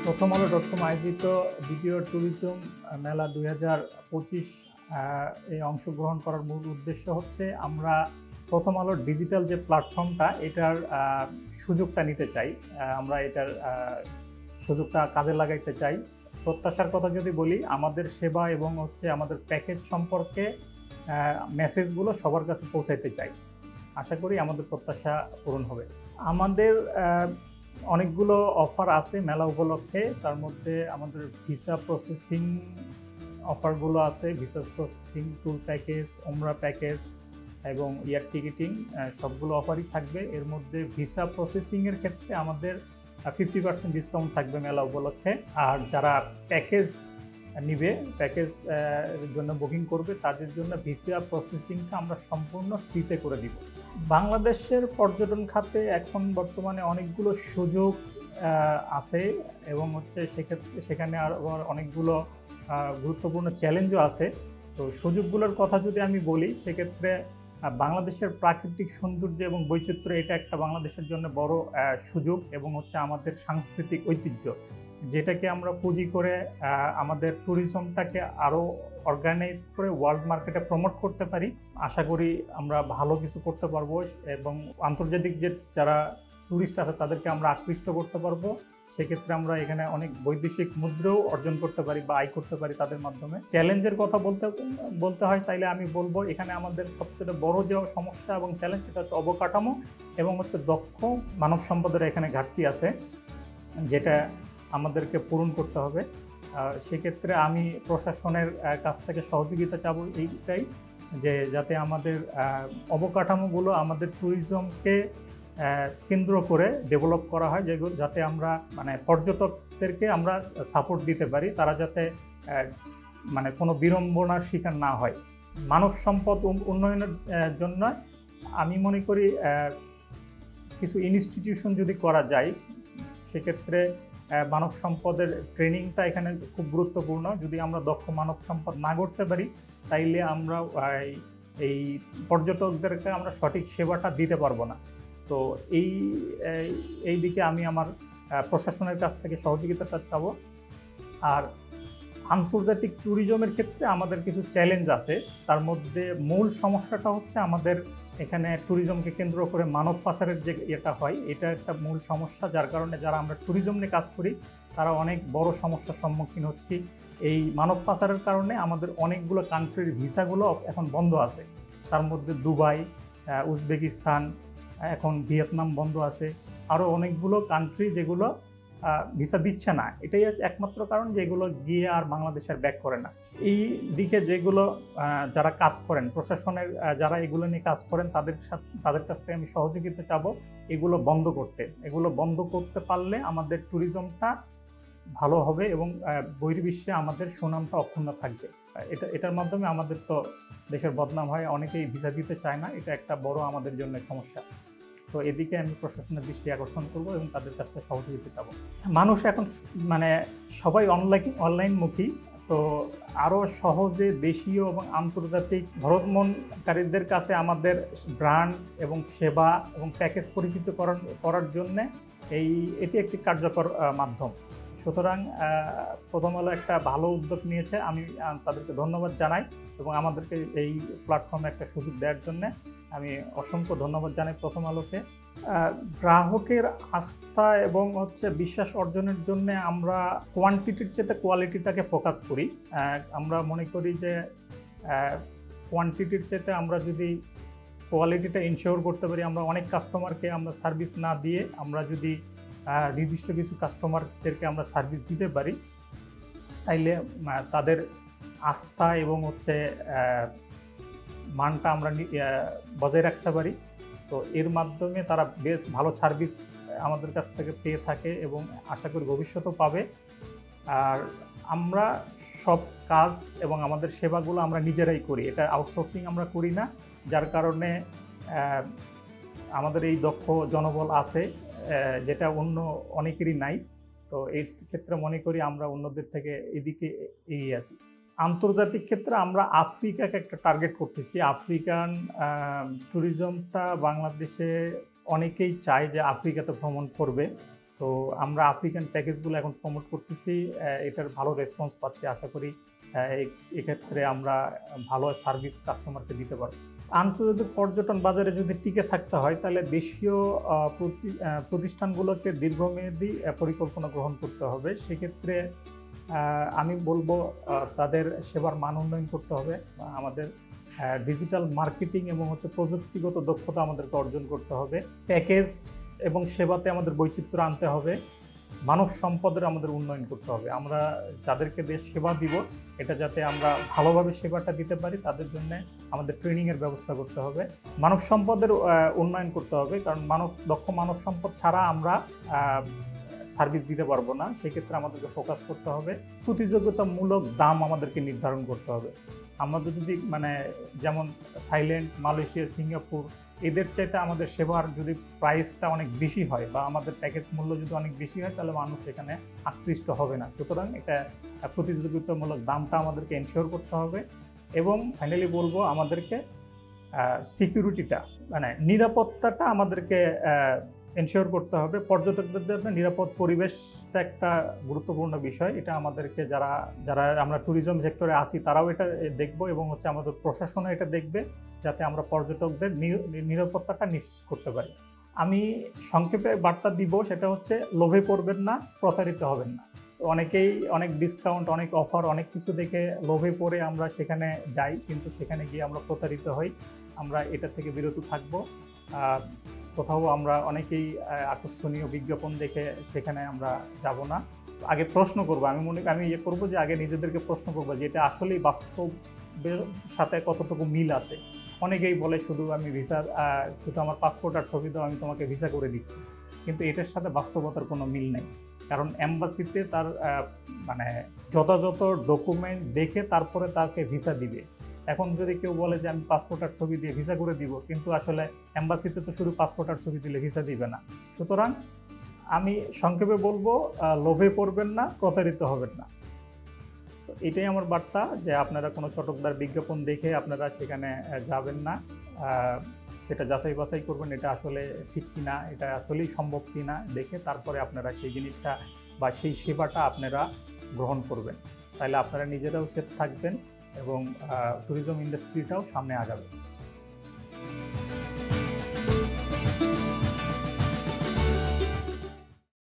প্রথম আলো .com আয়োজিত দ্বিতীয় ট্যুরিজম মেলা 2025 এই অংশগ্রহণ করার মূল উদ্দেশ্য হচ্ছে আমরা প্রথম আলোর ডিজিটাল যে প্ল্যাটফর্মটা এটার সুযোগটা নিতে চাই। আমরা এটার সুযোগটা কাজে লাগাইতে চাই। প্রত্যাশার কথা যদি বলি, আমাদের সেবা এবং আমাদের প্যাকেজ সম্পর্কে মেসেজগুলো সবার কাছে পৌঁছাইতে চাই। আশা করি আমাদের প্রত্যাশা পূরণ হবে। আমাদের অনেকগুলো অফার আছে মেলা উপলক্ষে। তার মধ্যে আমাদের ভিসা প্রসেসিং অফারগুলো আছে, ভিসা প্রসেসিং, ট্যুর প্যাকেজ, ওমরা প্যাকেজ এবং এয়ার টিকিটিং সবগুলো অফারই থাকবে। এর মধ্যে ভিসা প্রসেসিংয়ের ক্ষেত্রে আমাদের 50% ডিসকাউন্ট থাকবে মেলা উপলক্ষে। আর যারা প্যাকেজ নিবে, প্যাকেজ এর জন্য বুকিং করবে, তাদের জন্য ভিসা প্রসেসিংটা আমরা সম্পূর্ণ ফ্রিতে করে দিব। বাংলাদেশের পর্যটন খাতে এখন বর্তমানে অনেকগুলো সুযোগ আছে এবং সেক্ষেত্রে সেখানে আবার অনেকগুলো গুরুত্বপূর্ণ চ্যালেঞ্জও আছে। তো সুযোগগুলোর কথা যদি আমি বলি, সেক্ষেত্রে বাংলাদেশের প্রাকৃতিক সৌন্দর্য এবং বৈচিত্র্য এটা একটা বাংলাদেশের জন্য বড় সুযোগ এবং আমাদের সাংস্কৃতিক ঐতিহ্য, যেটাকে আমরা পুঁজি করে আমাদের ট্যুরিজমটাকে আরও অর্গানাইজ করে ওয়ার্ল্ড মার্কেটে প্রমোট করতে পারি। আশা করি আমরা ভালো কিছু করতে পারবো এবং আন্তর্জাতিক যারা ট্যুরিস্ট আছে তাদেরকে আমরা আকৃষ্ট করতে পারবো। সেক্ষেত্রে আমরা এখানে অনেক বৈদেশিক মুদ্রাও অর্জন করতে পারি বা আয় করতে পারি তাদের মাধ্যমে। চ্যালেঞ্জের কথা বলতে হয় তাইলে আমি বলবো এখানে আমাদের সবচেয়ে বড় যে সমস্যা এবং চ্যালেঞ্জ সেটা হচ্ছে অবকাঠামো এবং দক্ষ মানব সম্পদের এখানে ঘাটতি আছে, যেটা আমাদেরকে পূরণ করতে হবে। সেক্ষেত্রে আমি প্রশাসনের কাছ থেকে সহযোগিতা চাবো এইটাই, যে যাতে আমাদের অবকাঠামোগুলো আমাদের ট্যুরিজমকে কেন্দ্র করে ডেভেলপ করা হয়, যেগুলো যাতে আমরা পর্যটকদেরকে আমরা সাপোর্ট দিতে পারি, তারা যাতে কোনো বিড়ম্বনার শিকার না হয়। মানব সম্পদ উন্নয়নের জন্য আমি মনে করি কিছু ইনস্টিটিউশন যদি করা যায়, সেক্ষেত্রে মানব সম্পদের ট্রেনিংটা এখানে খুব গুরুত্বপূর্ণ। যদি আমরা দক্ষ মানব সম্পদ না করতে পারি, তাইলে আমরা এই পর্যটকদেরকে আমরা সঠিক সেবাটা দিতে পারবো না। তো এই দিকে আমি আমার প্রশাসনের কাছ থেকে সহযোগিতাটা চাবো। আর আন্তর্জাতিক ট্যুরিজমের ক্ষেত্রে আমাদের কিছু চ্যালেঞ্জ আছে। তার মধ্যে মূল সমস্যাটা হচ্ছে আমাদের এখানে ট্যুরিজমকে কেন্দ্র করে মানব পাচারের যে এটা হয়, এটা একটা মূল সমস্যা, যার কারণে যারা আমরা ট্যুরিজম নিয়ে কাজ করি তারা অনেক বড় সমস্যার সম্মুখীন হচ্ছি। এই মানব পাচারের কারণে আমাদের অনেকগুলো কান্ট্রির ভিসাগুলো এখন বন্ধ আছে। তার মধ্যে দুবাই, উজবেকিস্তান, এখন ভিয়েতনাম বন্ধ আছে, আরও অনেকগুলো কান্ট্রি যেগুলো ভিসা দিচ্ছে না। এটাই একমাত্র কারণ যে এগুলো গিয়ে আর বাংলাদেশের ব্যাক করে না। এই দিকে যেগুলো যারা কাজ করেন, প্রশাসনের যারা এগুলো নিয়ে কাজ করেন, তাদের কাছ থেকে আমি সহযোগিতা চাবো এগুলো বন্ধ করতে। এগুলো বন্ধ করতে পারলে আমাদের ট্যুরিজমটা ভালো হবে এবং বহির্বিশ্বে আমাদের সুনামটা অক্ষুণ্ণ থাকবে। এটার মাধ্যমে আমাদের তো দেশের বদনাম হয়, অনেকেই ভিসা দিতে চায় না, এটা একটা বড় আমাদের জন্য সমস্যা। তো এদিকে আমি প্রশাসনের দৃষ্টি আকর্ষণ করবো এবং তাদের কাছ থেকে সহযোগিতা চাবো। মানুষ এখন সবাই অনলাইনমুখী, তো আরও সহজে দেশীয় এবং আন্তর্জাতিক ভ্রমণকারীদের কাছে আমাদের ব্র্যান্ড এবং সেবা এবং প্যাকেজ পরিচিত করার জন্যে এটি একটি কার্যকর মাধ্যম। সুতরাং প্রথম আলো একটা ভালো উদ্যোগ নিয়েছে, আমি তাদেরকে ধন্যবাদ জানাই এবং আমাদেরকে এই প্ল্যাটফর্মে একটা সুযোগ দেওয়ার জন্য আমি অসংখ্য ধন্যবাদ জানাই প্রথম আলোকে। গ্রাহকের আস্থা এবং বিশ্বাস অর্জনের জন্য আমরা কোয়ান্টিটির চেয়ে কোয়ালিটিটাকে ফোকাস করি। আমরা মনে করি যে কোয়ান্টিটির চেয়ে আমরা যদি কোয়ালিটিটা ইনশিওর করতে পারি, আমরা অনেক কাস্টমারকে আমরা সার্ভিস না দিয়ে আমরা যদি নির্দিষ্ট কিছু কাস্টমারদেরকে আমরা সার্ভিস দিতে পারি, তাইলে তাদের আস্থা এবং মানটা আমরা বজায় রাখতে পারি। তো এর মাধ্যমে তারা বেশ ভালো সার্ভিস আমাদের কাছ থেকে পেয়ে থাকে এবং আশা করি ভবিষ্যতেও পাবে। আর আমরা সব কাজ এবং আমাদের সেবাগুলো আমরা নিজেরাই করি, এটা আউটসোর্সিং আমরা করি না, যার কারণে আমাদের এই দক্ষ জনবল আছে, যেটা অন্য অনেকেরই নাই। তো এই ক্ষেত্রে মনে করি আমরা অন্যদের থেকে এদিকে এগিয়ে আছি। আন্তর্জাতিক ক্ষেত্রে আমরা আফ্রিকাকে একটা টার্গেট করতেছি। আফ্রিকান ট্যুরিজমটা বাংলাদেশে অনেকেই চায় যে আফ্রিকাতে ভ্রমণ করবে। তো আমরা আফ্রিকান প্যাকেজগুলো এখন প্রমোট করতেছি, এটার ভালো রেসপন্স পাচ্ছি। আশা করি এক্ষেত্রে আমরা ভালো সার্ভিস কাস্টমারকে দিতে পারবো। আন্তর্জাতিক পর্যটন বাজারে যদি টিকে থাকতে হয় তাহলে দেশীয় প্রতিষ্ঠানগুলোকে দীর্ঘমেয়াদী পরিকল্পনা গ্রহণ করতে হবে। সেক্ষেত্রে আমি বলবো তাদের সেবার মান উন্নয়ন করতে হবে। আমাদের ডিজিটাল মার্কেটিং এবং প্রযুক্তিগত দক্ষতা আমাদেরকে অর্জন করতে হবে। প্যাকেজ এবং সেবাতে আমাদের বৈচিত্র্য আনতে হবে। মানব সম্পদের আমাদের উন্নয়ন করতে হবে। আমরা যাদেরকে সেবা দিব, এটা যাতে আমরা ভালোভাবে সেবাটা দিতে পারি, তাদের জন্য আমাদের ট্রেনিংয়ের ব্যবস্থা করতে হবে। মানব সম্পদের উন্নয়ন করতে হবে, কারণ দক্ষ মানব সম্পদ ছাড়া আমরা সার্ভিস দিতে পারবো না। সেক্ষেত্রে আমাদেরকে ফোকাস করতে হবে। প্রতিযোগিতামূলক দাম আমাদেরকে নির্ধারণ করতে হবে। আমাদের যদি যেমন থাইল্যান্ড, মালয়েশিয়া, সিঙ্গাপুর এদের চাইতে আমাদের সেবার যদি প্রাইসটা অনেক বেশি হয় বা আমাদের প্যাকেজ মূল্য যদি অনেক বেশি হয়, তাহলে মানুষ এখানে আকৃষ্ট হবে না। সুতরাং এটা প্রতিযোগিতামূলক দামটা আমাদেরকে এনশিওর করতে হবে। এবং ফাইনালি বলবো আমাদেরকে সিকিউরিটিটা নিরাপত্তাটা আমাদেরকে এনশিওর করতে হবে। পর্যটকদের জন্য নিরাপদ পরিবেশটা একটা গুরুত্বপূর্ণ বিষয়। এটা আমাদেরকে যারা আমরা ট্যুরিজম সেক্টরে আসি তারাও এটা দেখবো এবং আমাদের প্রশাসনও এটা দেখবে, যাতে আমরা পর্যটকদের নিরাপত্তাটা নিশ্চিত করতে পারি। আমি সংক্ষেপে বার্তা দিব, সেটা হচ্ছে লোভে পড়বেন না, প্রতারিত হবেন না। অনেকেই অনেক ডিসকাউন্ট, অনেক অফার, অনেক কিছু দেখে লোভে পড়ে আমরা সেখানে যাই, কিন্তু সেখানে গিয়ে আমরা প্রতারিত হই। আমরা এটা থেকে বিরত থাকবো। কোথাও আমরা অনেকেই আকর্ষণীয় বিজ্ঞাপন দেখে সেখানে আমরা যাব না। আগে প্রশ্ন করবো, আমি করবো যে আগে নিজেদেরকে প্রশ্ন করবো যে এটা আসলেই বাস্তবের সাথে কতটুকু মিল আছে। অনেকেই বলে শুধু আমার পাসপোর্ট আর ছবি দাও, আমি তোমাকে ভিসা করে দিচ্ছি, কিন্তু এটার সাথে বাস্তবতার কোনো মিল নেই। কারণ এম্বাসিতে তার যথাযথ ডকুমেন্ট দেখে তারপরে তাকে ভিসা দিবে। এখন যদি কেউ বলে যে আমি পাসপোর্ট আর ছবি দিয়ে ভিসা করে দিব, কিন্তু আসলে এম্বাসিতে তো শুধু পাসপোর্ট আর ছবি দিলে ভিসা দিবে না। সুতরাং আমি সংক্ষেপে বলবো, লোভে পড়বেন না, প্রতারিত হবেন না। তো এটাই আমার বার্তা, যে আপনারা কোনো চটকদার বিজ্ঞাপন দেখে আপনারা সেখানে যাবেন না। সেটা যাচাই বাছাই করবেন, এটা আসলে ঠিক কিনা, এটা আসলেই সম্ভব কিনা দেখে তারপরে আপনারা সেই জিনিসটা বা সেই সেবাটা আপনারা গ্রহণ করবেন। তাহলে আপনারা নিজেরাও সেফ থাকবেন এবং ট্যুরিজম ইন্ডাস্ট্রিটাও সামনে আগাবে।